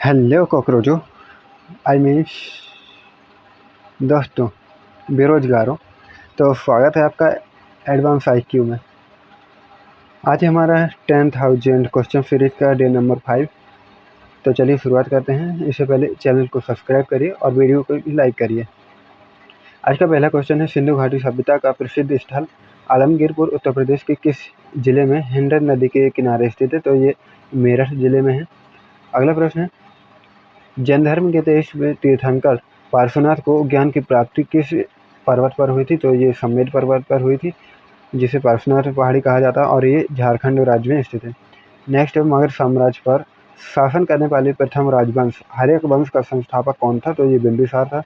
Hello कॉकरोचों, I mean दोस्तों बेरोजगारों। तो स्वागत है आपका एडवांस आईक्यू में। आज हमारा 10,000 क्वेश्चन सीरीज का डे नंबर 5। तो चलिए शुरुआत करते हैं। इससे पहले चैनल को सब्सक्राइब करिए और वीडियो को भी लाइक करिए। आज का पहला क्वेश्चन है, सिंधु घाटी सभ्यता का प्रसिद्ध स्थल आलमगीरपुर उत्तर प्रदेश के किस जिले में हिंडन नदी के किनारे स्थित है? तो ये मेरठ जिले में है। अगला प्रश्न है, जैन धर्म के 23वें तीर्थंकर पार्श्वनाथ को ज्ञान की प्राप्ति किस पर्वत पर हुई थी? तो ये सम्मेद पर्वत पर हुई थी, जिसे पार्श्वनाथ पहाड़ी कहा जाता है और ये झारखंड राज्य में स्थित है। नेक्स्ट है, मगध साम्राज्य पर शासन करने वाले प्रथम राजवंश हर्यक वंश का संस्थापक कौन था? तो ये बिंबिसार था।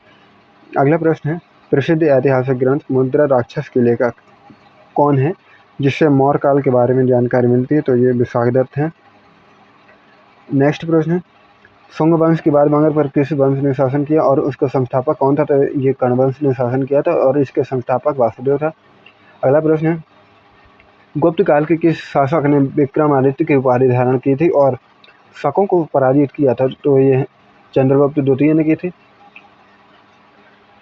अगला प्रश्न है, प्रसिद्ध ऐतिहासिक ग्रंथ मुद्रा राक्षस के लेखक कौन है, जिससे मौर्य काल के बारे में जानकारी मिलती है? तो ये विशाखदत्त हैं। नेक्स्ट प्रश्न है, शुंग वंश के बाद मगध पर किस वंश ने शासन किया और उसका संस्थापक कौन था? तो ये कर्ण वंश ने शासन किया था और इसके संस्थापक वासुदेव था। अगला प्रश्न है, गुप्त काल के किस शासक ने विक्रमादित्य की उपाधि धारण की थी और शकों को पराजित किया था? तो ये चंद्रगुप्त द्वितीय ने की थी।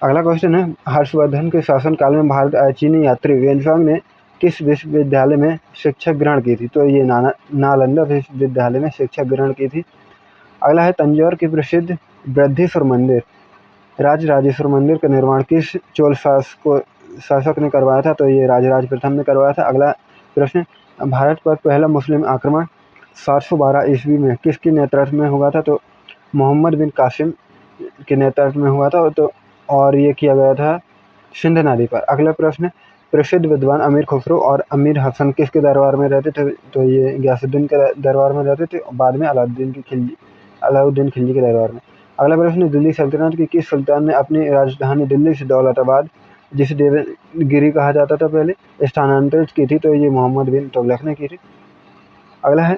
अगला क्वेश्चन है, हर्षवर्धन के शासनकाल में भारत आए चीनी यात्री वेनसांग ने किस विश्वविद्यालय में शिक्षा ग्रहण की थी? तो ये नालंदा विश्वविद्यालय में शिक्षा ग्रहण की थी। अगला है, तंजौर के प्रसिद्ध बृहदीश्वर मंदिर राजराजेश्वर मंदिर का निर्माण किस चोल शासक ने करवाया था? तो ये राजराज प्रथम ने करवाया था। अगला प्रश्न, भारत पर पहला मुस्लिम आक्रमण 712 ईस्वी में किसके नेतृत्व में हुआ था? तो मोहम्मद बिन कासिम के नेतृत्व में हुआ था। तो और ये किया गया था सिंध नदी पर। अगला प्रश्न, प्रसिद्ध विद्वान अमीर खुसरो और अमीर हसन किसके दरबार में रहते थे? तो ये गयासुद्दीन के दरबार में रहते थे, बाद में अलाउद्दीन खिलजी के दरबार में। अगला प्रश्न, दिल्ली सल्तनत के किस सुल्तान ने अपनी राजधानी दिल्ली से दौलताबाद, जिसे देवगिरी कहा जाता था पहले, स्थानांतरित की थी? तो ये मोहम्मद बिन तुगलक ने की थी। अगला है,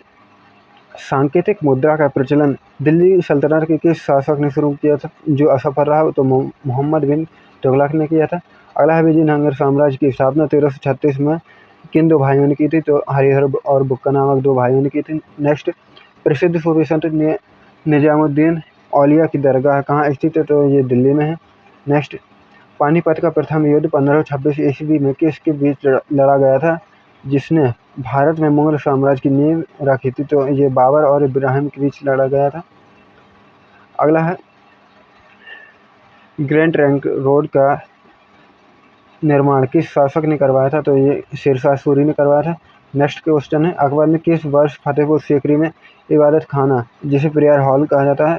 सांकेतिक मुद्रा का प्रचलन दिल्ली सल्तनत के किस शासक ने शुरू किया था जो असफल रहा? तो मोहम्मद बिन तुगलक ने किया था। अगला है, विजयनगर साम्राज्य की स्थापना 1336 में किन दो भाइयों ने की थी? तो हरिहर और बुक्का नामक दो भाइयों ने की थी। नेक्स्ट, प्रसिद्ध सूफी संत निजामुद्दीन औलिया की दरगाह कहाँ स्थित है? तो ये दिल्ली में है। नेक्स्ट, पानीपत का प्रथम युद्ध 1526 ईस्वी में किसके बीच लड़ा गया था, जिसने भारत में मुगल साम्राज्य की नींव रखी थी? तो ये बाबर और इब्राहिम के बीच लड़ा गया था। अगला है, ग्रैंड ट्रंक रोड का निर्माण किस शासक ने करवाया था? तो ये शेरशाह सूरी ने करवाया था। नेक्स्ट क्वेश्चन है, अकबर ने किस वर्ष फतेहपुर सीकरी में इबादत खाना, जिसे प्रेयर हॉल कहा जाता है,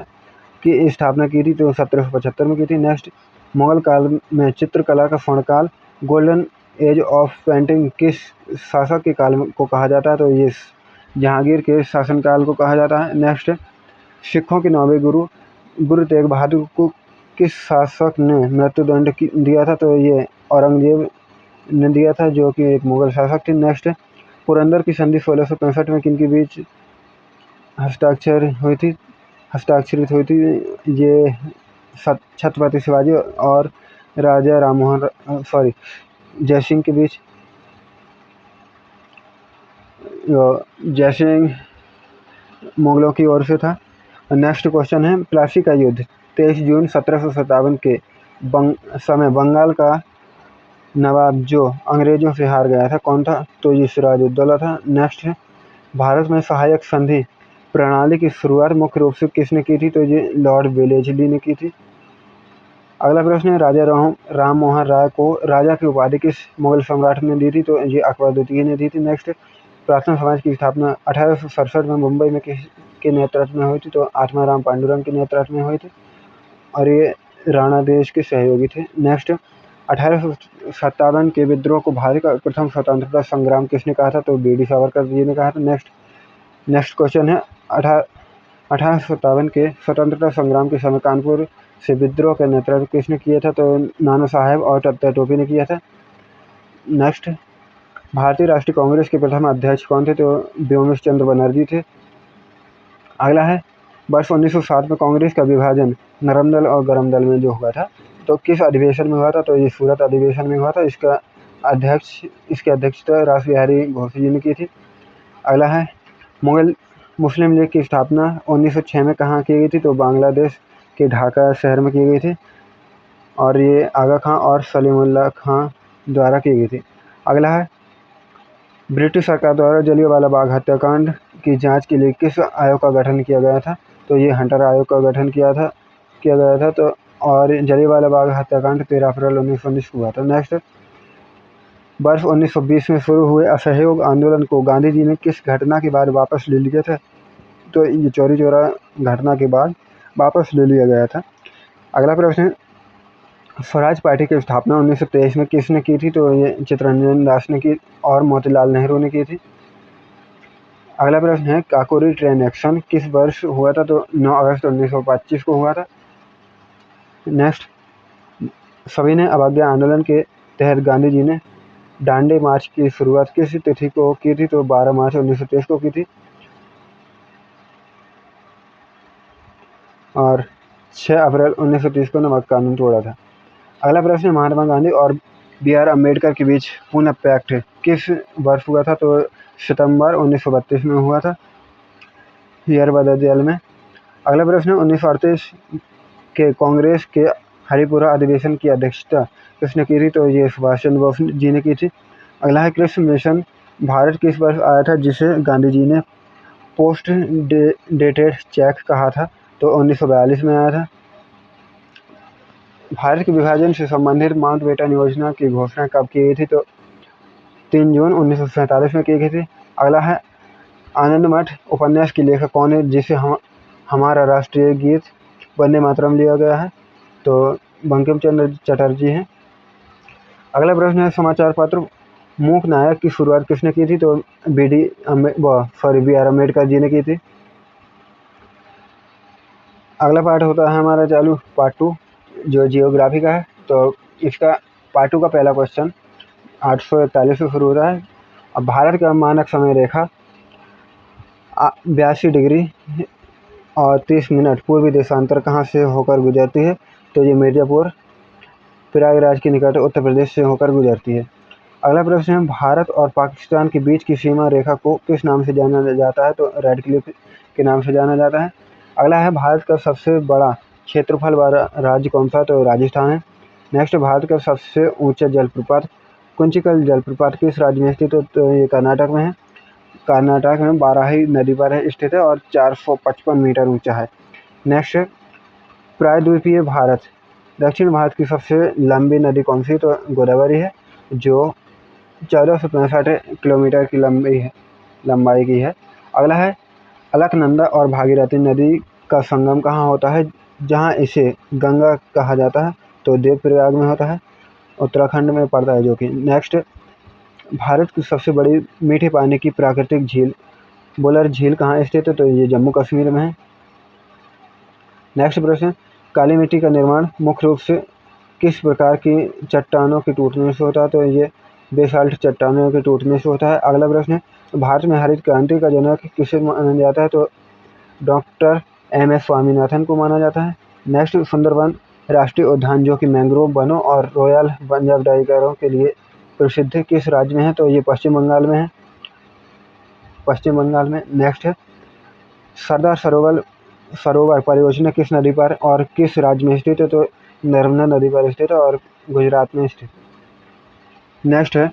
की स्थापना की थी? तो 1775 में की थी। नेक्स्ट, मुगल काल में चित्रकला का स्वर्णकाल गोल्डन एज ऑफ पेंटिंग किस शासक के काल को कहा जाता है? तो ये जहांगीर के शासनकाल को कहा जाता है। नेक्स्ट, सिखों के 9वें गुरु गुरु तेग बहादुर को किस शासक ने मृत्युदंड दिया था? तो ये औरंगजेब ने दिया था, जो कि एक मुगल शासक थे। नेक्स्ट, पुरंदर की संधि 1665 में किनके बीच हस्ताक्षरित हुई थी? ये छत्रपति शिवाजी और राजा जयसिंह के बीच। जयसिंह मुगलों की ओर से था। नेक्स्ट क्वेश्चन है, प्लासी का युद्ध 23 जून 1757 के समय बंगाल का नवाब जो अंग्रेजों से हार गया था कौन था? तो ये सिराजुद्दौला था। नेक्स्ट है, भारत में सहायक संधि प्रणाली की शुरुआत मुख्य रूप से किसने की थी? तो ये लॉर्ड वेलेस्ली ने की थी। अगला प्रश्न है, राजा राम मोहन राय को राजा की उपाधि किस मुगल सम्राट ने दी थी? तो ये अकबर द्वितीय ने दी थी। नेक्स्ट, प्रार्थना समाज की स्थापना 1867 में मुंबई में किसके नेतृत्व में हुई थी? तो आत्मा राम पांडुरंग के नेतृत्व में हुई थी और ये राणा देश के सहयोगी थे। नेक्स्ट, 1857 के विद्रोह को भारत का प्रथम स्वतंत्रता संग्राम किसने कहा था? तो बी.डी. सावरकर जी ने कहा था। नेक्स्ट क्वेश्चन है, 1857 के स्वतंत्रता संग्राम के समय कानपुर से विद्रोह का नेतृत्व किसने किया था? तो नाना साहेब और तत्या टोपी ने किया था। नेक्स्ट, भारतीय राष्ट्रीय कांग्रेस के प्रथम अध्यक्ष कौन थे? तो व्योमेश चंद्र बनर्जी थे। अगला है, वर्ष 1907 में कांग्रेस का विभाजन नरम दल और गरम दल में जो हुआ था, तो किस अधिवेशन में हुआ था? तो ये सूरत अधिवेशन में हुआ था। इसकी अध्यक्षता रास बिहारी घोष जी ने की थी। अगला है, मुस्लिम लीग की स्थापना 1906 में कहाँ की गई थी? तो बांग्लादेश के ढाका शहर में की गई थी और ये आगा खां और सलीमुल्लाह खां द्वारा की गई थी। अगला है, ब्रिटिश सरकार द्वारा जलियांवाला बाग हत्याकांड की जांच के लिए किस आयोग का गठन किया गया था? तो ये हंटर आयोग का गठन किया गया था। तो और जलियांवाला बाग हत्याकांड 13 अप्रैल 1919 को हुआ था। नेक्स्ट, वर्ष 1920 में शुरू हुए असहयोग आंदोलन को गांधी जी ने किस घटना के बाद वापस ले लिया था? तो ये चौरी चौरा घटना के बाद वापस ले लिया गया था। अगला प्रश्न है, स्वराज पार्टी की स्थापना 1923 में किसने की थी? तो ये चित्तरंजन दास ने की और मोतीलाल नेहरू ने की थी। अगला प्रश्न है, काकोरी ट्रेन एक्शन किस वर्ष हुआ था? तो 9 अगस्त 1925 को हुआ था। नेक्स्ट, सविनय अवज्ञा आंदोलन के तहत गांधी जी ने डांडे मार्च की शुरुआत किस तिथि को की थी? तो 12 मार्च 1923 को की थी और 6 अप्रैल 1930 को नमक कानून तोड़ा था। अगला प्रश्न है, महात्मा गांधी और B.R. अम्बेडकर के बीच पुनः पैक्ट किस वर्ष हुआ था? तो सितंबर 1932 में हुआ था, हियरबदा जेल में। अगला प्रश्न है, 1938 के कांग्रेस के हरिपुरा अधिवेशन की अध्यक्षता किसने की थी? तो ये सुभाष चंद्र बोस जी ने की थी। अगला है, कृषि मिशन भारत किस वर्ष आया था जिसे गांधी जी ने पोस्ट डेटेड चेक कहा था? तो 1942 में आया था। भारत के विभाजन से संबंधित माउंटबेटन योजना की घोषणा कब की गई थी? तो 3 जून 1947 में की गई थी। अगला है, आनंद मठ उपन्यास की लेखक कौन है जिसे हमारा राष्ट्रीय गीत वंदे मातरम लिया गया है? तो बंकिम चंद्र चटर्जी हैं। अगला प्रश्न है, समाचार पत्र मूक नायक की शुरुआत किसने की थी? तो B.R. अम्बेडकर जी ने की थी। अगला पार्ट होता है हमारा चालू पार्ट 2 जो जियोग्राफी का है। तो इसका पार्ट 2 का पहला क्वेश्चन 841 से शुरू होता है। अब भारत का मानक समय रेखा 82 डिग्री और 30 मिनट पूर्वी देशांतर कहाँ से होकर गुजरती है? तो ये मिर्ज़ापुर प्रयागराज के निकट उत्तर प्रदेश से होकर गुजरती है। अगला प्रश्न है, भारत और पाकिस्तान के बीच की सीमा रेखा को किस नाम से जाना जाता है? तो रेड क्लिफ के नाम से जाना जाता है। अगला है, भारत का सबसे बड़ा क्षेत्रफल वाला राज्य कौन सा? तो राजस्थान है। नेक्स्ट, भारत का सबसे ऊंचा जलप्रपात कुंचिकल जलप्रपात किस राज्य में स्थित है? तो ये कर्नाटक में है। कर्नाटक में बाराही नदी पर स्थित है और 455 मीटर ऊंचा है। नेक्स्ट, प्रायद्वीपीय भारत दक्षिण भारत की सबसे लंबी नदी कौन सी? तो गोदावरी है जो 1465 किलोमीटर की लंबाई की है। अगला है, अलकनंदा और भागीरथी नदी का संगम कहाँ होता है जहाँ इसे गंगा कहा जाता है? तो देवप्रयाग में होता है, उत्तराखंड में पड़ता है जो कि। नेक्स्ट, भारत की सबसे बड़ी मीठे पानी की प्राकृतिक झील बुलर झील कहाँ स्थित है? तो ये जम्मू कश्मीर में है। नेक्स्ट प्रश्न, काली मिट्टी का निर्माण मुख्य रूप से किस प्रकार की चट्टानों के टूटने से होता है? तो ये बेसाल्ट चट्टानों के टूटने से होता है। अगला प्रश्न है, भारत में हरित क्रांति का जनक किसे माना जाता है? तो डॉक्टर M.S. स्वामीनाथन को माना जाता है। नेक्स्ट, सुंदरबन राष्ट्रीय उद्यान जो कि मैंग्रोव वनों और रॉयल पंजाब टाइगरों के लिए प्रसिद्ध है किस राज्य में है? तो ये पश्चिम बंगाल में है, पश्चिम बंगाल में। नेक्स्ट है, सरदार सरोवर परियोजना किस नदी पर और किस राज्य में स्थित है? तो नर्मदा नदी पर स्थित है और गुजरात में स्थित। नेक्स्ट है,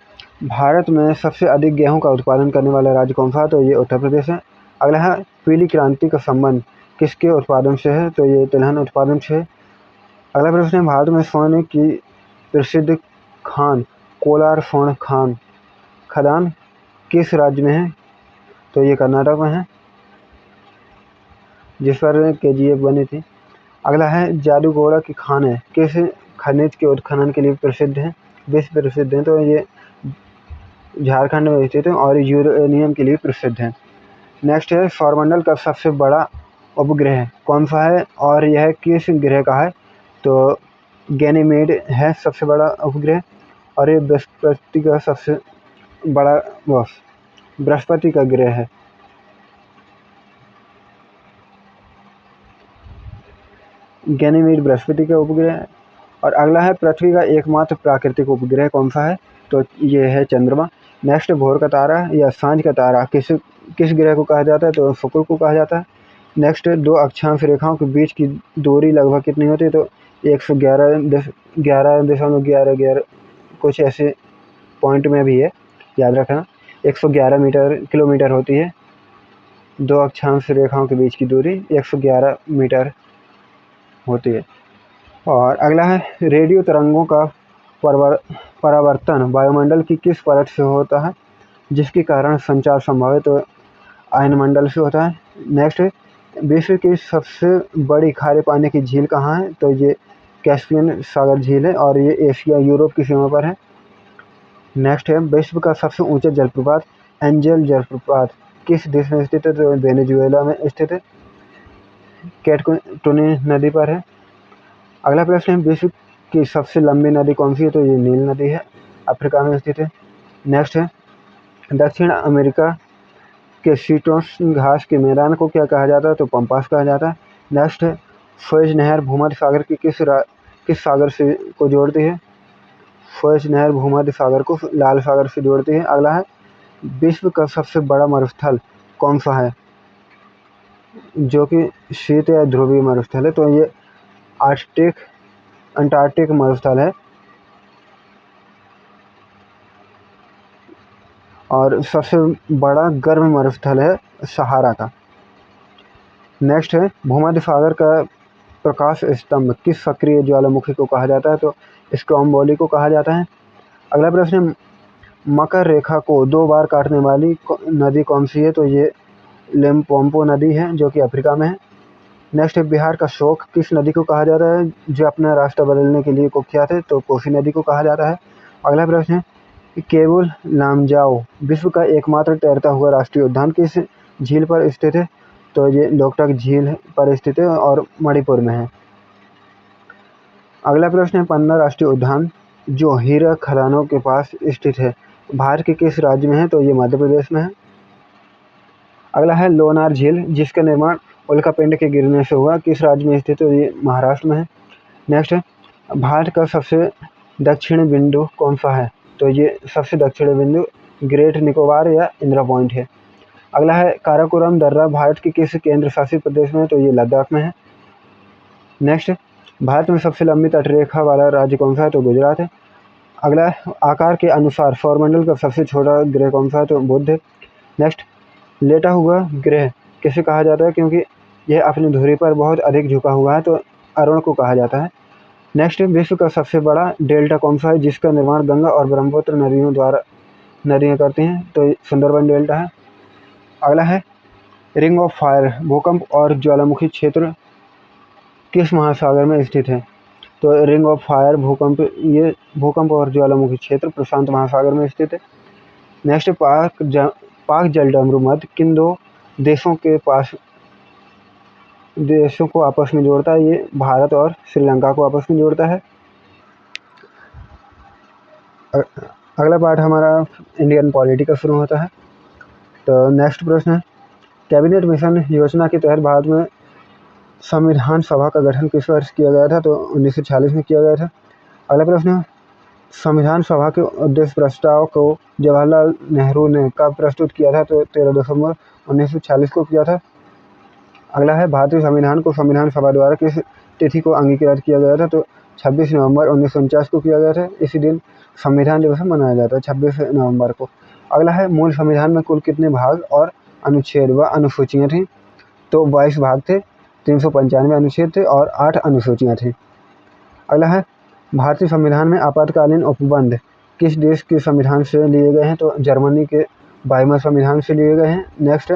भारत में सबसे अधिक गेहूं का उत्पादन करने वाला राज्य कौन सा है? तो ये उत्तर प्रदेश है। अगला है, पीली क्रांति का संबंध किसके उत्पादन से है? तो ये तिलहन उत्पादन से है। अगला प्रश्न है, भारत में सोने की प्रसिद्ध खान कोलार स्वर्ण खदान किस राज्य में है? तो ये कर्नाटक में है जिस पर KGF बनी थी। अगला है, जादूगोड़ा की खान है किस खनिज के उत्खनन के लिए प्रसिद्ध है, विश्व प्रसिद्ध है? तो ये झारखंड में स्थित है और यूरेनियम के लिए प्रसिद्ध है। नेक्स्ट है, सौरमंडल का सबसे बड़ा उपग्रह कौन सा है और यह किस ग्रह का है? तो गैनीमेड है सबसे बड़ा उपग्रह और ये बृहस्पति का सबसे बड़ा बृहस्पति का ग्रह है। गैनीमेड बृहस्पति का उपग्रह है। और अगला है, पृथ्वी का एकमात्र प्राकृतिक उपग्रह कौन सा है? तो ये है चंद्रमा। नेक्स्ट, भोर का तारा या सांझ का तारा किसे किस ग्रह को कहा जाता है? तो शुक्र को कहा जाता है। नेक्स्ट, दो अक्षांश रेखाओं के बीच की दूरी लगभग कितनी होती है? तो 111.11 कुछ ऐसे पॉइंट में भी है, याद रखना। 111 किलोमीटर होती है। दो अक्षांश रेखाओं के बीच की दूरी 111 मीटर होती है। और अगला है, रेडियो तरंगों का परावर्तन वायुमंडल की किस परत से होता है जिसके कारण संचार संभव है? तो आयनमंडल से होता है। नेक्स्ट, विश्व की सबसे बड़ी खारे पानी की झील कहाँ है? तो ये कैस्पियन सागर झील है और ये एशिया यूरोप की सीमा पर है। नेक्स्ट है, विश्व का सबसे ऊंचा जलप्रपात एंजल जलप्रपात किस देश में स्थित है? तो वेनेजुएला में स्थित है, कैटकुटुनी नदी पर है। अगला प्रश्न है, विश्व की सबसे लंबी नदी कौन सी है? तो ये नील नदी है, अफ्रीका में स्थित है। नेक्स्ट है, दक्षिण अमेरिका के शीतोष्ण घास के मैदान को क्या कहा जाता है? तो पम्पास कहा जाता है। नेक्स्ट है, सुएज नहर भूमध्य सागर की किस सागर से को जोड़ती है? सुएज नहर भूमध्य सागर को लाल सागर से जोड़ती है। अगला है, विश्व का सबसे बड़ा मरुस्थल कौन सा है जो कि शीत या ध्रुवीय मरुस्थल है? तो ये अंटार्कटिक मरुस्थल है। और सबसे बड़ा गर्म मरुस्थल है सहारा का। नेक्स्ट है, भूमध्य सागर का प्रकाश स्तंभ किस सक्रिय ज्वालामुखी को कहा जाता है? तो स्ट्रोम्बोली को कहा जाता है। अगला प्रश्न है, मकर रेखा को 2 बार काटने वाली नदी कौन सी है? तो ये लिम्पोपो नदी है जो कि अफ्रीका में है। नेक्स्ट है, बिहार का शोक किस नदी को कहा जाता है जो अपना रास्ता बदलने के लिए कुख्यात है? तो कोसी नदी को कहा जाता है। अगला प्रश्न है, केबुल लामजाओ विश्व का एकमात्र तैरता हुआ राष्ट्रीय उद्यान किस झील पर स्थित है? तो ये लोकटक झील पर स्थित है और मणिपुर में है। अगला प्रश्न है, 15 राष्ट्रीय उद्यान जो हीरा खदानों के पास स्थित है भारत के किस राज्य में है? तो ये मध्य प्रदेश में है। अगला है, लोनार झील जिसका निर्माण उल्कापिंड के गिरने से हुआ किस राज्य में स्थित है? ये महाराष्ट्र में है। नेक्स्ट है, भारत का सबसे दक्षिणी बिंदु कौन सा है? तो ये सबसे दक्षिणी बिंदु ग्रेट निकोबार या इंदिरा पॉइंट है। अगला है, काराकोरम दर्रा भारत के किस केंद्र शासित प्रदेश में है? तो ये लद्दाख में है। नेक्स्ट, भारत में सबसे लंबी तटरेखा वाला राज्य कौन सा है? तो गुजरात है। अगला, आकार के अनुसार सौरमंडल का सबसे छोटा ग्रह कौन सा है? तो बुध है। नेक्स्ट, लेटा हुआ ग्रह किसे कहा जाता है क्योंकि यह अपनी धुरी पर बहुत अधिक झुका हुआ है? तो अरुण को कहा जाता है। नेक्स्ट, विश्व का सबसे बड़ा डेल्टा कौन सा है जिसका निर्माण गंगा और ब्रह्मपुत्र नदियाँ करती हैं? तो सुंदरबन डेल्टा है। अगला है, रिंग ऑफ फायर भूकंप और ज्वालामुखी क्षेत्र किस महासागर में स्थित है? तो रिंग ऑफ फायर भूकंप और ज्वालामुखी क्षेत्र प्रशांत महासागर में स्थित है। नेक्स्ट, पाक जलडमरू मध्य किन 2 देशों को आपस में जोड़ता है? ये भारत और श्रीलंका को आपस में जोड़ता है। अगला पार्ट हमारा इंडियन पॉलिटी का शुरू होता है। तो नेक्स्ट प्रश्न है, कैबिनेट मिशन योजना के तहत भारत में संविधान सभा का गठन किस वर्ष किया गया था? तो 1946 में किया गया था। अगला प्रश्न है, संविधान सभा के उद्देश्य प्रस्ताव को जवाहरलाल नेहरू ने कब प्रस्तुत किया था? तो 13 दिसंबर 1946 को किया था। अगला है, भारतीय संविधान को संविधान सभा द्वारा किस तिथि को अंगीकृत किया गया था? तो 26 नवंबर 1949 को किया गया था। इसी दिन संविधान दिवस मनाया जाता है 26 नवंबर को। अगला है, मूल संविधान में कुल कितने भाग और अनुच्छेद व अनुसूचियाँ थीं? तो 22 भाग थे, 395 अनुच्छेद थे और 8 अनुसूचियाँ थीं। अगला है, भारतीय संविधान में आपातकालीन उपबंध किस देश के संविधान से लिए गए हैं? तो जर्मनी के वाइमर संविधान से लिए गए हैं। नेक्स्ट,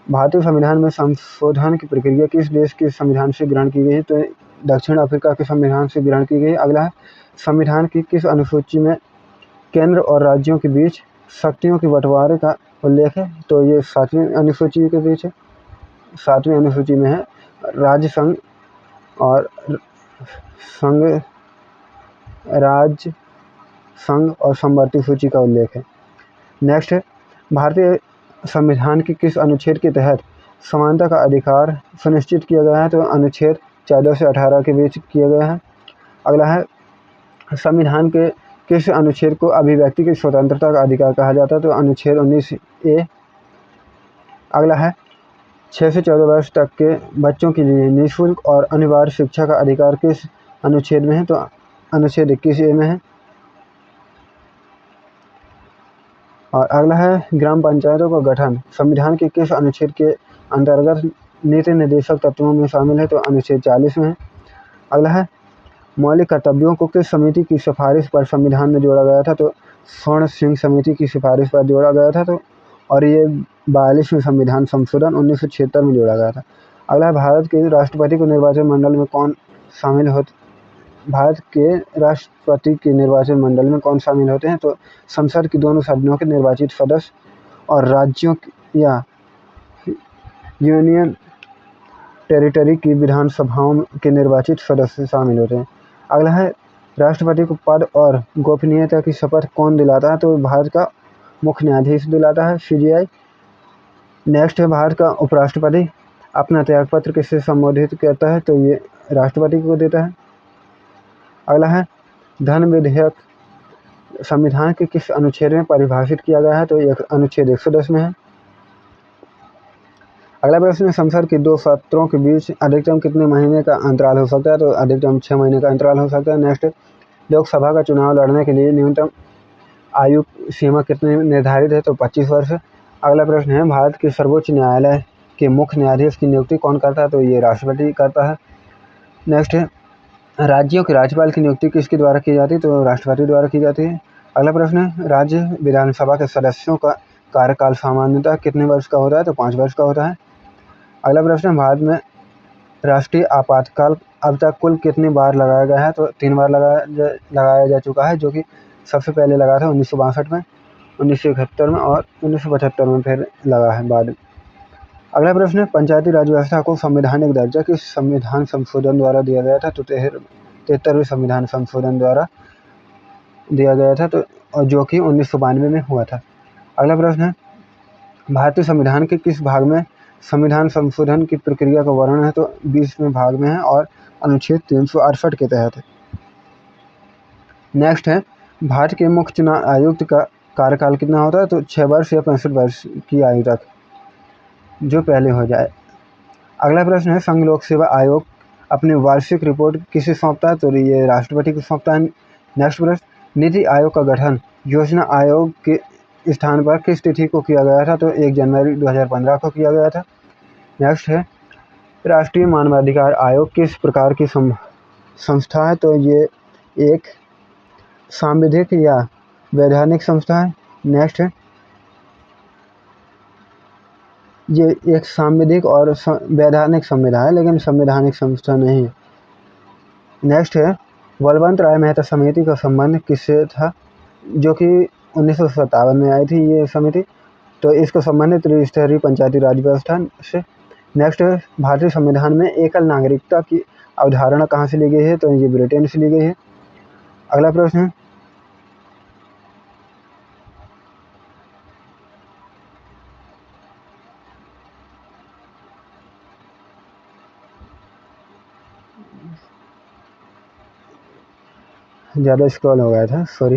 भारतीय संविधान में संशोधन की प्रक्रिया किस देश के संविधान से ग्रहण की गई है? तो दक्षिण अफ्रीका के संविधान से ग्रहण की गई। अगला है, संविधान की किस अनुसूची में केंद्र और राज्यों के बीच शक्तियों के बंटवारे का उल्लेख है? तो ये 7वीं अनुसूची के बीच है, 7वीं अनुसूची में है राज्य संघ और समवर्ती सूची का उल्लेख है। नेक्स्ट है, भारतीय संविधान के किस अनुच्छेद के तहत समानता का अधिकार सुनिश्चित किया गया है? तो अनुच्छेद 14 से 18 के बीच किया गया है। अगला है, संविधान के किस अनुच्छेद को अभिव्यक्ति की स्वतंत्रता का अधिकार कहा जाता है? तो अनुच्छेद 19A। अगला है 6 से 14 वर्ष तक के बच्चों के लिए निःशुल्क और अनिवार्य शिक्षा का अधिकार किस अनुच्छेद में है? तो अनुच्छेद 21A में है। और अगला है ग्राम पंचायतों का गठन संविधान के किस अनुच्छेद के अंतर्गत नीति निर्देशक तत्वों में शामिल है? तो अनुच्छेद 40 में है। अगला है मौलिक कर्तव्यों को किस समिति की सिफारिश पर संविधान में जोड़ा गया था? तो स्वर्ण सिंह समिति की सिफारिश पर जोड़ा गया था। तो और ये 42वें संविधान संशोधन 1976 में जोड़ा गया था। अगला है भारत के राष्ट्रपति को निर्वाचन मंडल में कौन शामिल होते भारत के राष्ट्रपति के निर्वाचन मंडल में कौन शामिल होते हैं? तो संसद के दोनों सदनों के निर्वाचित सदस्य और राज्यों या यूनियन टेरिटरी की विधानसभाओं के निर्वाचित सदस्य शामिल होते हैं। अगला है राष्ट्रपति को पद और गोपनीयता की शपथ कौन दिलाता है? तो भारत का मुख्य न्यायाधीश दिलाता है, CJI। नेक्स्ट है भारत का उपराष्ट्रपति अपना त्यागपत्र किससे संबोधित करता है? तो ये राष्ट्रपति को देता है। अगला है धन विधेयक संविधान के किस अनुच्छेद में परिभाषित किया गया है? तो ये अनुच्छेद 110 में है। अगला प्रश्न है संसद के 2 सत्रों के बीच अधिकतम कितने महीने का अंतराल हो सकता है? तो अधिकतम 6 महीने का अंतराल हो सकता है। नेक्स्ट लोकसभा का चुनाव लड़ने के लिए न्यूनतम आयु सीमा कितने निर्धारित है? तो 25 वर्ष है। अगला प्रश्न है भारत के सर्वोच्च न्यायालय के मुख्य न्यायाधीश की नियुक्ति कौन करता है? तो ये राष्ट्रपति करता है। नेक्स्ट है राज्यों के राज्यपाल की नियुक्ति किसके द्वारा की जाती है? तो राष्ट्रपति द्वारा की जाती है। अगला प्रश्न है राज्य विधानसभा के सदस्यों का कार्यकाल सामान्यतः कितने वर्ष का होता है? तो 5 वर्ष का होता है। अगला प्रश्न है भारत में राष्ट्रीय आपातकाल अब तक कुल कितनी बार लगाया गया है? तो 3 बार लगाया जा चुका है, जो कि सबसे पहले लगा था 1962 में, 1971 में और 1975 में फिर लगा है बाद में। अगला प्रश्न है पंचायती राज व्यवस्था को संवैधानिक दर्जा किस संविधान संशोधन द्वारा दिया गया था? तो 73वें संविधान संशोधन द्वारा दिया गया था, तो और जो कि 1992 में हुआ था। अगला प्रश्न है भारतीय संविधान के किस भाग में संविधान संशोधन की प्रक्रिया का वर्णन है? तो 20वें भाग में है और अनुच्छेद 368 के तहत है। नेक्स्ट है भारत के मुख्य चुनाव आयुक्त का कार्यकाल कितना होता है? तो 6 वर्ष या 65 वर्ष की आयु तक, जो पहले हो जाए। अगला प्रश्न है संघ लोक सेवा आयोग अपनी वार्षिक रिपोर्ट किसे सौंपता है? तो ये राष्ट्रपति को सौंपता है। नेक्स्ट प्रश्न नीति आयोग का गठन योजना आयोग के स्थान पर किस तिथि को किया गया था? तो 1 जनवरी 2015 को किया गया था। नेक्स्ट है राष्ट्रीय मानवाधिकार आयोग किस प्रकार की संस्था है? तो ये एक सांविधिक या वैधानिक संस्था है। नेक्स्ट है ये एक सांविधिक और वैधानिक संविधा है, लेकिन संवैधानिक संस्था नहीं है। नेक्स्ट है बलवंत राय मेहता समिति का संबंध किससे था? जो कि 1957 में आई थी ये समिति, तो इसको संबंधित त्रिस्तरीय पंचायती राज व्यवस्था से। नेक्स्ट है भारतीय संविधान में एकल नागरिकता की अवधारणा कहाँ से ली गई है? तो ये ब्रिटेन से ली गई है। अगला प्रश्न है ज़्यादा स्क्रॉल हो गया था, सॉरी।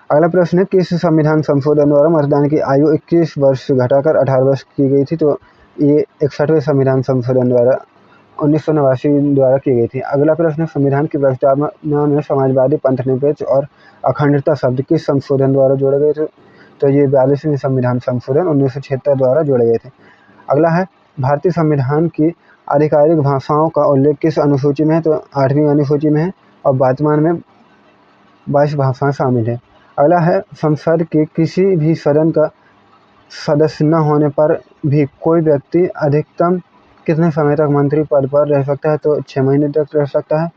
अगला प्रश्न है किस संविधान संशोधन द्वारा मतदान की आयु 21 वर्ष से घटाकर 18 वर्ष की गई थी? तो ये 61वें संविधान संशोधन द्वारा 1989 द्वारा की गई थी। अगला प्रश्न है संविधान की प्रस्तावना में समाजवादी, पंथनिरपेक्ष और अखंडता शब्द किस संशोधन द्वारा जोड़े गए थे? तो ये 42वें संविधान संशोधन 1976 द्वारा जोड़े गए थे। अगला है भारतीय संविधान की आधिकारिक भाषाओं का उल्लेख किस अनुसूची में है? तो 8वीं अनुसूची में है और वर्तमान में 22 भाषाएं शामिल है। अगला है संसद के किसी भी सदन का सदस्य न होने पर भी कोई व्यक्ति अधिकतम कितने समय तक मंत्री पद पर रह सकता है? तो 6 महीने तक रह सकता है।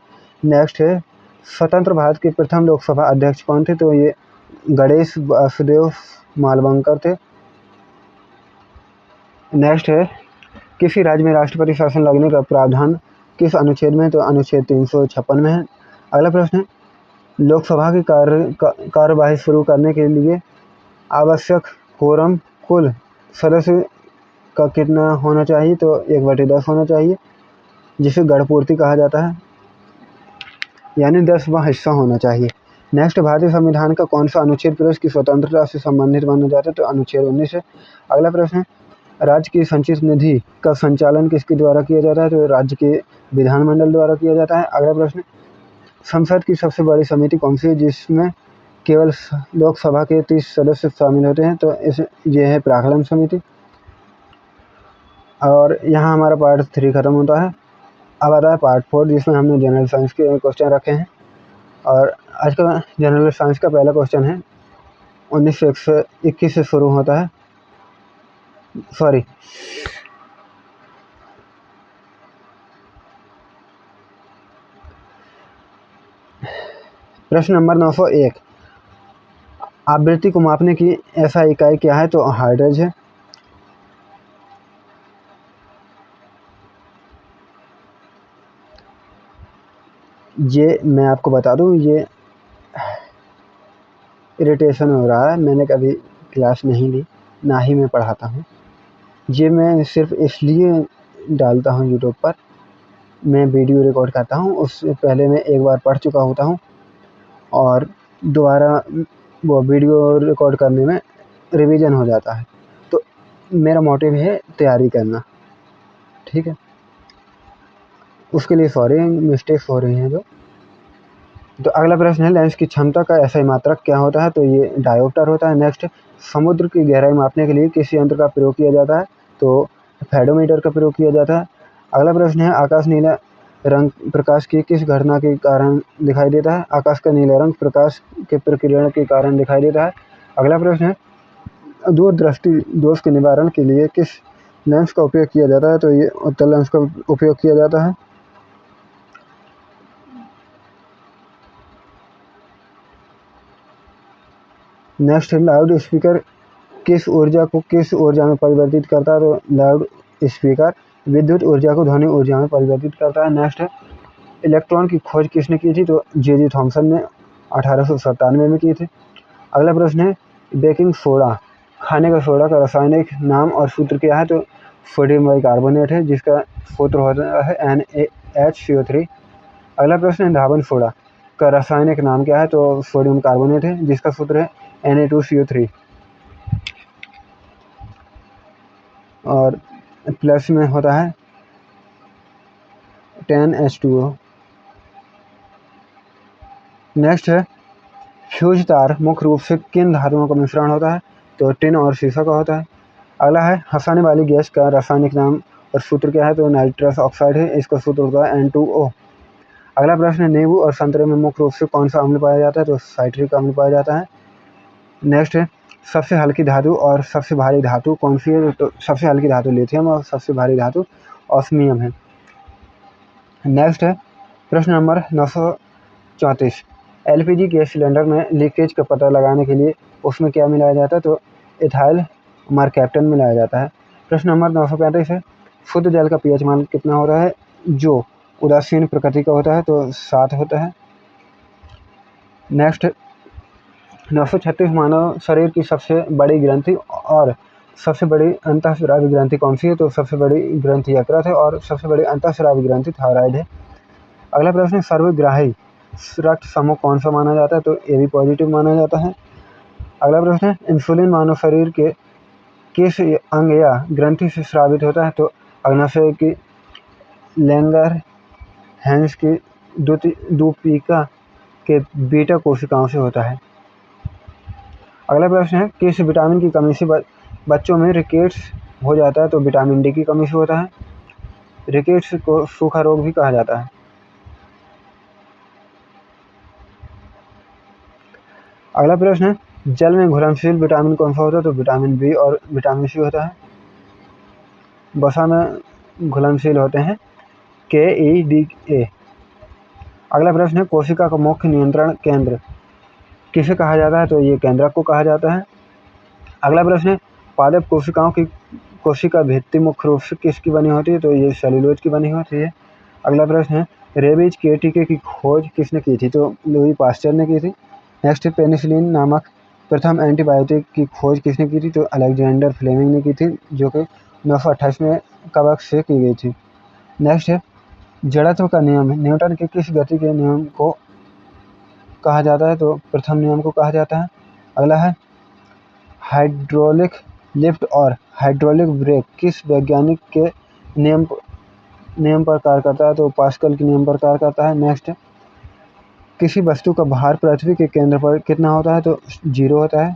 नेक्स्ट है स्वतंत्र भारत के प्रथम लोकसभा अध्यक्ष कौन थे? तो ये गणेश वासुदेव मालवंकर थे। नेक्स्ट है किसी राज्य में राष्ट्रपति शासन लगने का प्रावधान किस अनुच्छेद में है? तो अनुच्छेद 356 में है। अगला प्रश्न है लोकसभा की कार्यवाही शुरू करने के लिए आवश्यक कोरम कुल सदस्य का कितना होना चाहिए? तो 1/10 होना चाहिए, जिसे गणपूर्ति कहा जाता है, यानी 10वां हिस्सा होना चाहिए। नेक्स्ट भारतीय संविधान का कौन सा अनुच्छेद प्रेस की स्वतंत्रता से संबंधित माना जाता है? तो अनुच्छेद 19 है। अगला प्रश्न है राज्य की संचित निधि का संचालन किसके द्वारा किया जाता है? तो राज्य के विधानमंडल द्वारा किया जाता है। अगला प्रश्न, संसद की सबसे बड़ी समिति कौन सी है जिसमें केवल लोकसभा के 30 सदस्य शामिल होते हैं? तो ये है प्राक्कलन समिति। और यहाँ हमारा पार्ट 3 खत्म होता है। अब आता है पार्ट 4 जिसमें हमने जनरल साइंस के क्वेश्चन रखे हैं। और आज का जनरल साइंस का पहला क्वेश्चन है 1921 से शुरू होता है। सॉरी, प्रश्न नंबर 901, आवृत्ति को मापने की ऐसा इकाई क्या है? तो हर्ट्ज है। ये मैं आपको बता दूं, ये इरिटेशन हो रहा है, मैंने कभी क्लास नहीं ली, ना ही मैं पढ़ाता हूँ। ये मैं सिर्फ इसलिए डालता हूँ यूट्यूब पर, मैं वीडियो रिकॉर्ड करता हूँ, उससे पहले मैं एक बार पढ़ चुका होता हूँ और दोबारा वो वीडियो रिकॉर्ड करने में रिवीजन हो जाता है। तो मेरा मोटिव है तैयारी करना, ठीक है। उसके लिए सॉरी, मिस्टेक्स हो रही हैं जो। तो अगला प्रश्न है, लेंस की क्षमता का एसआई मात्रक क्या होता है? तो ये डायोप्टर होता है। नेक्स्ट, समुद्र की गहराई मापने के लिए किस यंत्र का प्रयोग किया जाता है? तो फेडोमीटर का प्रयोग किया जाता है। अगला प्रश्न है, आकाश नीला रंग प्रकाश की किस घटना के कारण दिखाई देता है? आकाश का नीला रंग प्रकाश के प्रकीर्णन के कारण दिखाई देता है। अगला प्रश्न है, दूरदृष्टि दोष के निवारण के लिए किस लेंस का उपयोग किया जाता है? तो ये उत्तल लेंस का उपयोग किया जाता है। नेक्स्ट है, लाउड स्पीकर किस ऊर्जा को किस ऊर्जा में परिवर्तित करता है? तो लाउड स्पीकर विद्युत ऊर्जा को ध्वनि ऊर्जा में परिवर्तित करता है। नेक्स्ट है, इलेक्ट्रॉन की खोज किसने की थी? तो जे थॉमसन ने 1897 में की थी। अगला प्रश्न है, बेकिंग सोडा खाने का सोडा का रासायनिक नाम और सूत्र क्या है? तो सोडियम बाइकार्बोनेट है, जिसका सूत्र होता है NaHCO3। अगला प्रश्न है, धावन सोडा का रासायनिक नाम क्या है? तो सोडियम कार्बोनेट है, जिसका सूत्र है Na2CO3। और प्लस में होता है 10H2O। नेक्स्ट है, फ्यूज तार मुख्य रूप से किन धातुओं का मिश्रण होता है? तो टिन और शीशा का होता है। अगला है, हंसाने वाली गैस का रासायनिक नाम और सूत्र क्या है? तो नाइट्रस ऑक्साइड है, इसका सूत्र होता है N2O। अगला प्रश्न है, नींबू और संतरे में मुख्य रूप से कौन सा अम्ल पाया जाता है? तो साइट्रिक अम्ल पाया जाता है। नेक्स्ट है, सबसे हल्की धातु और सबसे भारी धातु कौन सी है? तो सबसे हल्की धातु लिथियम और सबसे भारी धातु ऑस्मियम है। नेक्स्ट है प्रश्न नंबर 934, एलपीजी गैस सिलेंडर में लीकेज का पता लगाने के लिए उसमें क्या मिलाया जाता है? तो इथाइल मरकैप्टन मिलाया जाता है। प्रश्न नंबर 935 है, शुद्ध जल का पीएच मान कितना होता है जो उदासीन प्रकृति का होता है? तो 7 होता है। नेक्स्ट, 936, मानव शरीर की सबसे बड़ी ग्रंथि और सबसे बड़ी अंतःस्रावी ग्रंथि कौन सी है? तो सबसे बड़ी ग्रंथि यकृत है और सबसे बड़ी अंतःस्रावी ग्रंथि थायराइड है। अगला प्रश्न, सर्वग्राही रक्त समूह कौन सा माना जाता है? तो AB पॉजिटिव माना जाता है। अगला प्रश्न है, इंसुलिन मानव शरीर के किस अंग या ग्रंथि से स्रावित होता है? तो अग्नाशय की, लैंगर हैंस की दूपिका के बीटा कोशिकाओं से होता है। अगला प्रश्न है, किस विटामिन की कमी से बच्चों में रिकेट्स हो जाता है? तो विटामिन डी की कमी से होता है। रिकेट्स को सूखा रोग भी कहा जाता है। अगला प्रश्न है, जल में घुलनशील विटामिन कौन सा होता है? तो विटामिन बी और विटामिन सी होता है। वसा में घुलनशील होते हैं KEDA। अगला प्रश्न है, कोशिका का मुख्य नियंत्रण केंद्र किसे कहा जाता है? तो ये केंद्रक को कहा जाता है। अगला प्रश्न है, पादप कोशिकाओं की कोशिका भित्ति मुख्य रूप से किसकी बनी होती है? तो ये सेलुलोज की बनी होती है। अगला प्रश्न है, रेबीज के टीके की खोज किसने की थी? तो लुई पास्चर ने की थी। नेक्स्ट, पेनिसिलिन नामक प्रथम एंटीबायोटिक की खोज किसने की थी? तो अलेक्जेंडर फ्लेमिंग ने की थी, जो कि 1928 में कवक से की गई थी। नेक्स्ट है, जड़त्व का नियम न्यूटन के किस गति के नियम को कहा जाता है? तो प्रथम नियम को कहा जाता है। अगला है, हाइड्रोलिक लिफ्ट और हाइड्रोलिक ब्रेक किस वैज्ञानिक के नियम पर कार्य करता है? तो पास्कल के नियम पर कार्य करता है। नेक्स्ट, किसी वस्तु का भार पृथ्वी के केंद्र पर कितना होता है? तो 0 होता है।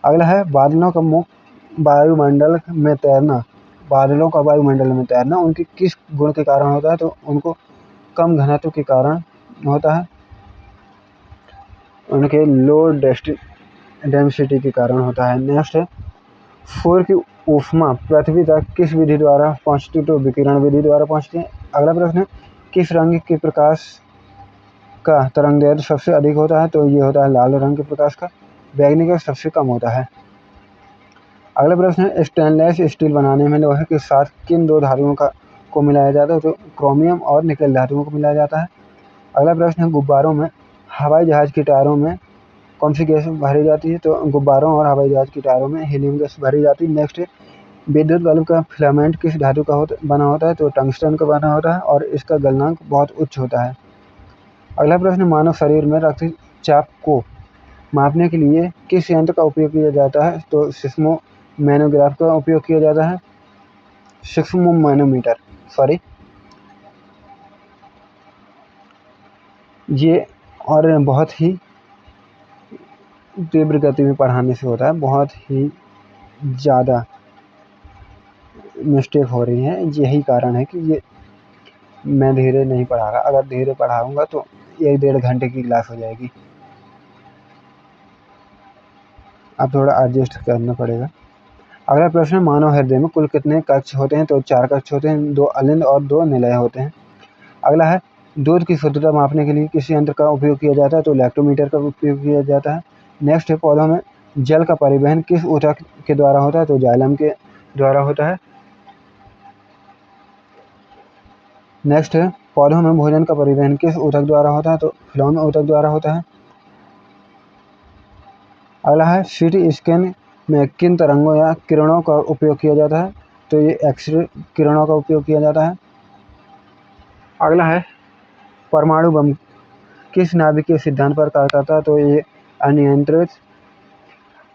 अगला है बादलों का वायुमंडल में तैरना। बादलों का वायुमंडल में तैरना उनके किस गुण के कारण होता है? तो उनको कम घनत्व के कारण होता है, उनके लो डेंसिटी के कारण होता है। नेक्स्ट है सूर्य की ऊष्मा पृथ्वी तक किस विधि द्वारा पहुंचती? तो विकिरण विधि द्वारा पहुंचती है। अगला प्रश्न है किस रंग के प्रकाश का तरंगदैर्ध्य सबसे अधिक होता है? तो ये होता है लाल रंग के प्रकाश का। बैंगनी का सबसे कम होता है। अगला प्रश्न है स्टेनलेस स्टील बनाने में लोहे के साथ किन दो धातुओं को मिलाया जाता है? तो क्रोमियम और निकेल धातुओं को मिलाया जाता है। अगला प्रश्न है गुब्बारों में हवाई जहाज के टायरों में कौन सी गैस भरी जाती है? तो गुब्बारों और हवाई जहाज के टायरों में हीलियम गैस भरी जाती है। नेक्स्ट है विद्युत बल्ब का फिलामेंट किस धातु का बना होता है? तो टंगस्टन का बना होता है और इसका गलनांक बहुत उच्च होता है। अगला प्रश्न मानव शरीर में रक्तचाप को मापने के लिए किस यंत्र का उपयोग किया जाता है? तो सिस्मोमैनोग्राफ का उपयोग किया जाता है। सिस्मोमैनोमीटर, सॉरी। ये और बहुत ही तीव्र गति में पढ़ाने से होता है, बहुत ही ज़्यादा मिस्टेक हो रही है। यही कारण है कि ये मैं धीरे नहीं पढ़ा रहा। अगर धीरे पढ़ाऊँगा तो 1-1.5 घंटे की क्लास हो जाएगी। अब थोड़ा एडजस्ट करना पड़ेगा। अगला प्रश्न मानव हृदय में कुल कितने कक्ष होते हैं? तो 4 कक्ष होते हैं, 2 अलिंद और 2 निलय होते हैं। अगला है दूध की शुद्धता मापने के लिए किस यंत्र का उपयोग किया जाता है? तो लैक्टोमीटर का उपयोग किया जाता है। नेक्स्ट है पौधों में जल का परिवहन किस ऊतक के द्वारा होता है? तो जाइलम के द्वारा होता है। नेक्स्ट है पौधों में भोजन का परिवहन किस ऊतक द्वारा होता है? तो फ्लोएम ऊतक द्वारा होता है। अगला है सीटी स्कैन में किन तरंगों या किरणों का उपयोग किया जाता है? तो ये एक्सरे किरणों का उपयोग किया जाता है। अगला है परमाणु बम किस नाभिकीय सिद्धांत पर कार्य करता है? तो ये अनियंत्रित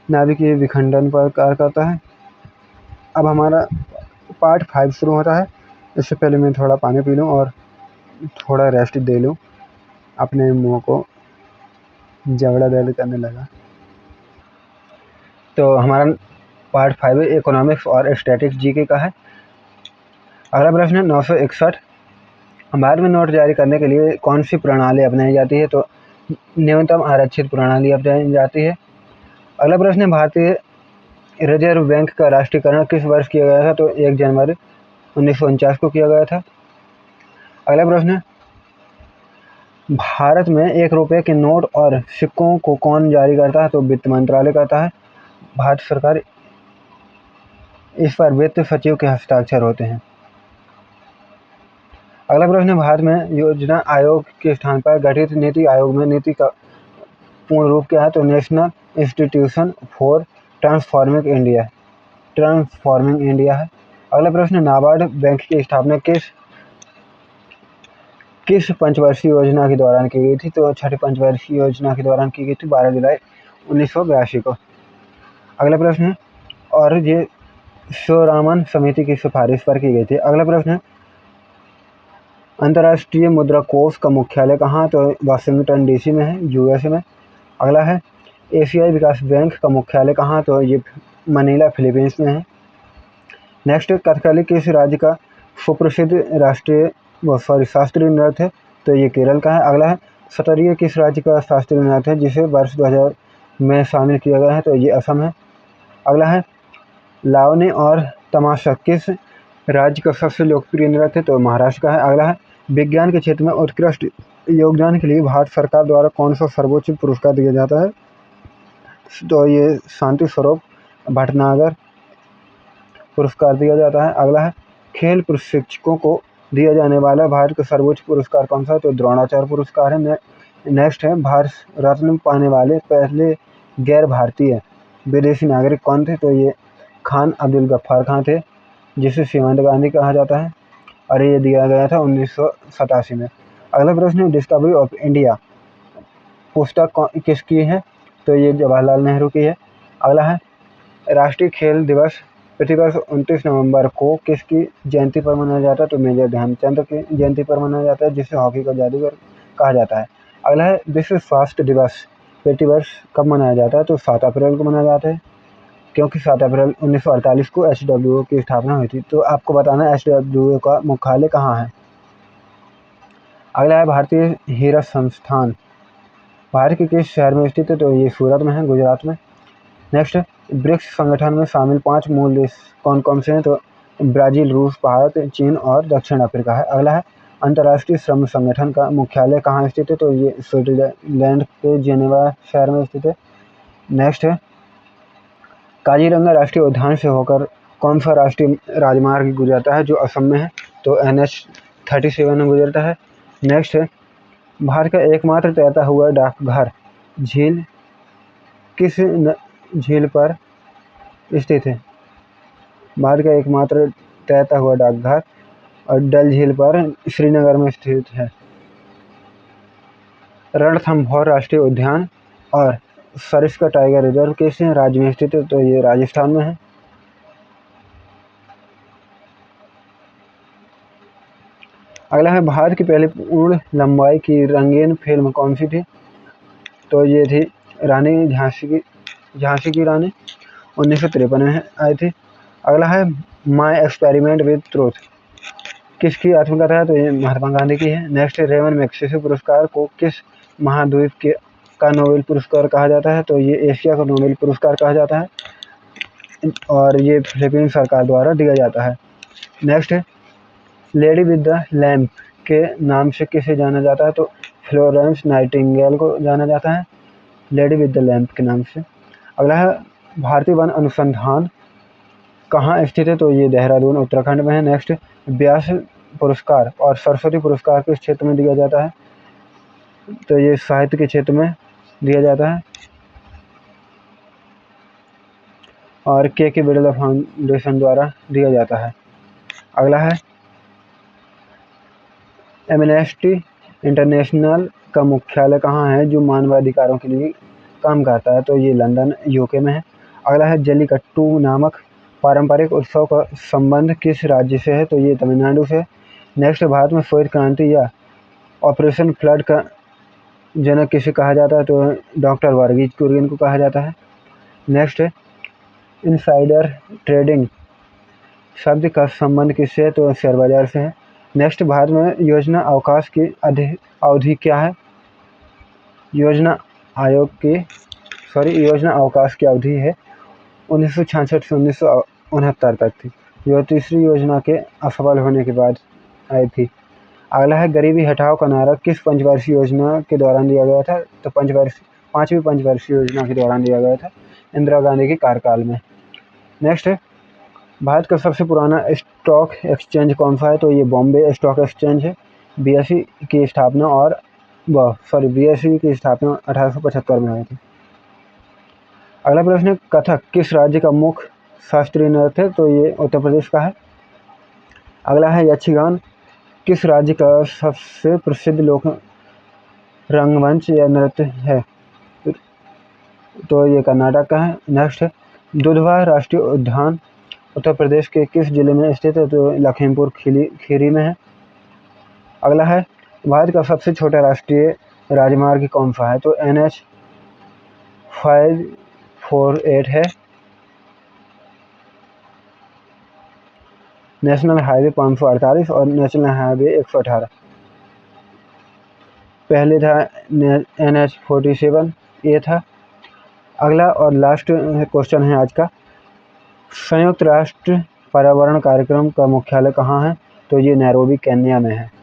नाभिकीय विखंडन पर कार्य करता है। अब हमारा पार्ट 5 शुरू होता है। इससे पहले मैं थोड़ा पानी पी लूँ और थोड़ा रेस्ट दे लूँ। अपने मुँह को जबड़ा दर्द करने लगा। तो हमारा पार्ट 5 इकोनॉमिक्स और स्टैटिक्स जीके का है। अगला प्रश्न है 961 भारत में नोट जारी करने के लिए कौन सी प्रणाली अपनाई जाती है? तो न्यूनतम आरक्षित प्रणाली अपनाई जाती है। अगला प्रश्न है भारतीय रिजर्व बैंक का राष्ट्रीयकरण किस वर्ष किया गया था? तो 1 जनवरी 1949 को किया गया था। अगला प्रश्न है भारत में 1 रुपये के नोट और सिक्कों को कौन जारी करता है? तो वित्त मंत्रालय करता है। भारत सरकार इस पर वित्त सचिव के हस्ताक्षर होते हैं। अगला प्रश्न है भारत में योजना आयोग के स्थान पर गठित नीति आयोग में नीति का पूर्ण रूप क्या है? तो national institution for transforming India है। अगला प्रश्न नाबार्ड बैंक की स्थापना किस पंचवर्षीय योजना के दौरान की गई थी? तो छठी पंचवर्षीय योजना के दौरान की गई थी 12 जुलाई 1982 को। अगला प्रश्न है और ये शोरामन समिति की सिफारिश पर की गई थी। अगला प्रश्न है अंतर्राष्ट्रीय मुद्रा कोष का मुख्यालय कहाँ? तो वाशिंगटन डीसी में है, यूएसए में। अगला है एशियाई विकास बैंक का मुख्यालय कहाँ? तो ये मनीला फिलीपींस में है। नेक्स्ट कथकली किस राज्य का सुप्रसिद्ध शास्त्रीय नृत्य है? तो ये केरल का है। अगला है सतरिया किस राज्य का शास्त्रीय नृत्य है जिसे वर्ष 2000 में शामिल किया गया है? तो ये असम है। अगला है लावनी और तमाशा किस राज्य का सबसे लोकप्रिय नृत्य है? तो महाराष्ट्र का है। अगला है विज्ञान के क्षेत्र में उत्कृष्ट योगदान के लिए भारत सरकार द्वारा कौन सा सर्वोच्च पुरस्कार दिया जाता है? तो ये शांति स्वरूप भटनागर पुरस्कार दिया जाता है। अगला है खेल प्रशिक्षकों को दिया जाने वाला भारत का सर्वोच्च पुरस्कार कौन सा है? तो द्रोणाचार्य पुरस्कार है। नेक्स्ट है भारत रत्न पाने वाले पहले गैर भारतीय विदेशी नागरिक कौन थे? तो ये खान अब्दुल गफ्फार खान थे, जिसे सीमांत गांधी कहा जाता है और ये दिया गया था 1987 में। अगला प्रश्न है डिस्कवरी ऑफ इंडिया पुस्तक किसकी है? तो ये जवाहरलाल नेहरू की है। अगला है राष्ट्रीय खेल दिवस प्रतिवर्ष 29 नवंबर को किसकी जयंती पर मनाया जाता है? तो मेजर ध्यानचंद की जयंती पर मनाया जाता है, जिसे हॉकी का जादूगर कहा जाता है। अगला है विश्व स्वास्थ्य दिवस प्रतिवर्ष कब मनाया जाता है? तो 7 अप्रैल को मनाया जाता है, क्योंकि 7 अप्रैल 1948 को WHO की स्थापना हुई थी। तो आपको बताना है WHO का मुख्यालय कहाँ है। अगला है भारतीय हीरा संस्थान भारत के किस शहर में स्थित है? तो ये सूरत में है, गुजरात में। नेक्स्ट, ब्रिक्स संगठन में शामिल 5 मूल देश कौन कौन से हैं? तो ब्राज़ील, रूस, भारत, चीन और दक्षिण अफ्रीका है। अगला है अंतर्राष्ट्रीय श्रम संगठन का मुख्यालय कहाँ स्थित है? तो ये स्विट्जरलैंड के जेनेवा शहर में स्थित है। नेक्स्ट है काजीरंगा राष्ट्रीय उद्यान से होकर कौन सा राष्ट्रीय राजमार्ग गुजरता है जो असम में है? तो NH-37 में गुजरता है। नेक्स्ट है भारत का एकमात्र तैरता हुआ डाकघर झील किस झील पर स्थित है? भारत का एकमात्र तैरता हुआ डाकघर और डल झील पर श्रीनगर में स्थित है। रणथंभौर राष्ट्रीय उद्यान और सरिस्का टाइगर रिजर्व किस राज्य में स्थित है? तो ये राजस्थान में है। अगला है भारत की पहली पूर्ण लंबाई की रंगीन फिल्म कौन सी थी? तो ये थी रानी झांसी की रानी, 1953 में आई थी। अगला है माई एक्सपेरिमेंट विद ट्रूथ किसकी आत्मकथा है? तो ये महात्मा गांधी की है। नेक्स्ट, रेमन मैग्सेसे पुरस्कार को किस महाद्वीप के का नोबेल पुरस्कार कहा जाता है? तो ये एशिया का नोबेल पुरस्कार कहा जाता है और ये फिलीपीन सरकार द्वारा दिया जाता है। Next, lady with the lamp के नाम से किसे जाना जाता है? तो फ्लोरेंस नाइटिंगेल को जाना जाता है लेडी विद द लैम्प के नाम से। अगला है भारतीय वन अनुसंधान कहाँ स्थित है? तो ये देहरादून उत्तराखंड में है। नेक्स्ट, व्यास पुरस्कार और सरस्वती पुरस्कार किस क्षेत्र में दिया जाता है? तो ये साहित्य के क्षेत्र में दिया जाता है और के बिड़ला फाउंडेशन द्वारा दिया जाता है। अगला है एमनेस्टी इंटरनेशनल का मुख्यालय कहाँ है जो मानवाधिकारों के लिए काम करता है? तो ये लंदन UK में है। अगला है जल्लीकट्टू नामक पारंपरिक उत्सव का संबंध किस राज्य से है? तो ये तमिलनाडु से। नेक्स्ट, भारत में श्वेत क्रांति या ऑपरेशन फ्लड का जनक किसे कहा जाता है? तो डॉक्टर वर्गीज कुरियन को कहा जाता है। नेक्स्ट, इनसाइडर ट्रेडिंग शब्द का संबंध किससे है? तो शेयर बाजार से है। नेक्स्ट, भारत में योजना अवधि क्या है? योजना अवकाश की अवधि है 1966 से 1969 तक थी, जो तीसरी योजना के असफल होने के बाद आई थी। अगला है गरीबी हटाओ का नारा किस पंचवर्षीय योजना के दौरान दिया गया था? तो पांचवी पंचवर्षीय योजना के दौरान दिया गया था, इंदिरा गांधी के कार्यकाल में। नेक्स्ट है भारत का सबसे पुराना स्टॉक एक्सचेंज कौन सा है? तो ये बॉम्बे स्टॉक एक्सचेंज है। BSE की स्थापना 1875 में हुई थी। अगला प्रश्न है कथक किस राज्य का मुख्य शास्त्रीय नृत्य है? तो ये उत्तर प्रदेश का है। अगला है यक्षगान किस राज्य का सबसे प्रसिद्ध लोक रंगमंच या नृत्य है? तो ये कर्नाटक का है। नेक्स्ट है दुधवा राष्ट्रीय उद्यान उत्तर प्रदेश के किस जिले में स्थित है? तो लखीमपुर खीरी में है। अगला है भारत का सबसे छोटा राष्ट्रीय राजमार्ग कौन सा है? तो NH-548 है। नेशनल हाईवे 548 और नेशनल हाईवे 118। पहले था NH-47, ये था। अगला और लास्ट क्वेश्चन है आज का, संयुक्त राष्ट्र पर्यावरण कार्यक्रम का मुख्यालय कहाँ है? तो ये नैरोबी केन्या में है।